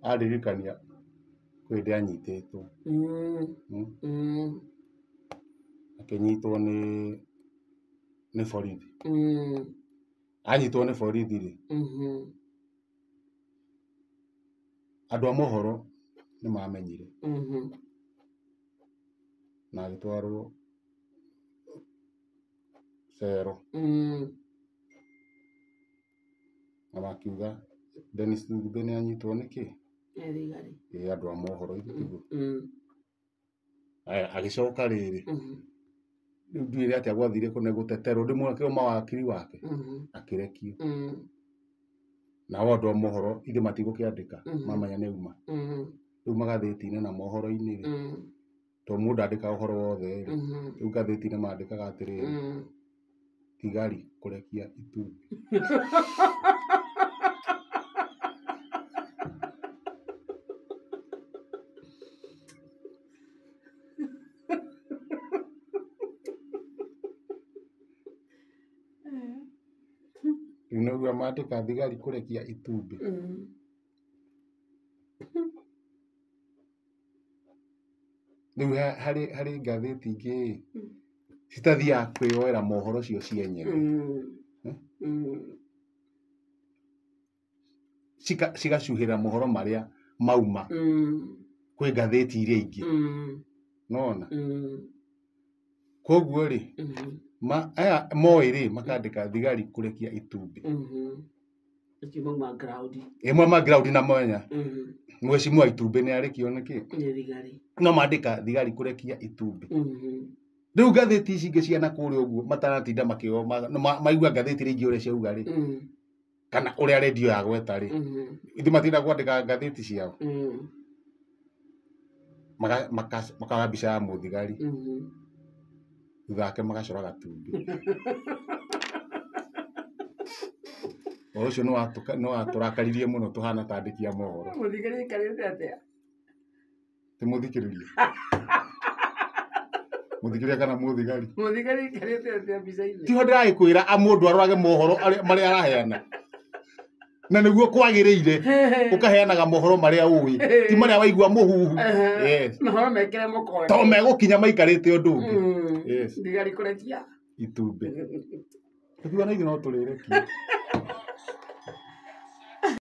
Aririkania kwĩ ndĩ anyitĩtwo akĩnyitwo nĩ borithi. Anyitwo nĩ borithi rĩ, andũ a mohoro nĩ mamenyire na agĩtwarwo cero na makiuga Dennis Dube nĩ anyitwo nĩkĩ? Andũ a mohoro tiguo. Agĩcoka rĩrĩ, rĩu ndiũĩ atĩa gwathire gũteterwo, ndĩmuonie mawakiri wake akĩrekio. Nao andũ a mohoro ithe matigũkĩandĩka mamenya nĩ auma. Rĩu magathĩti-inĩ na mohoro-inĩ rĩ, tondũ mũndũ ndandĩkaga ũhoro wothe rĩ, rĩu ngathĩti-inĩ mandĩkaga atĩrĩrĩ, thigari kũrekia Itumbĩ. Rĩu nĩguo mandĩka thigari kũrekia Itumbĩ. Rĩu harĩ ngathĩti ingĩ citathiaga kwĩyoera mohoro cio cienyewe, cigacuhĩra mohoro marĩa mauma kwĩ ngathĩti iria ingĩ, nona? Koguo rĩ, aya moĩ rĩ makandĩka thigari kũrekia Itumbĩ. Mauma ground na mwenya Mheshimiwa Itumbĩ nĩ arekio nĩkĩ? No mandĩka thigari kũrekia Itumbĩ. Rĩu ngathĩti ici ingĩ cia nakũrĩa ũguo matanatinda maigua ngathĩti rĩngĩ ũrĩa ciauga rĩ, kana ũrĩa redio yagweta rĩ, ithe matinda kwandĩka ngathĩti ciao, makaga mbica ya mũthigari thutha wake magacora Gatumbĩ. Ũhoro ũcio nĩ watũrakaririe mũno tũhana ta andĩki a mohoro. Mũthigari aikarĩte atĩa? Tĩmũthikĩrĩrie. Mũthikĩrĩria kana mũthigari? Mũthigari aikarĩte atĩa mbica-inĩ? Tiho ndĩragĩkwĩra mũndũ arorage mohoro marĩa araheana. Na nĩguo kwagĩrĩire ũkaheanaga mohoro marĩa ũĩ, ti marĩa waigua mũhuhu. Mohoro mekĩre mũkonde. Tondũ megũkinya maikarĩte ũndũ ũngĩ. Thigari kũrekia Itumbĩ. Tũkiuga na ithuĩ no tũrĩrekia.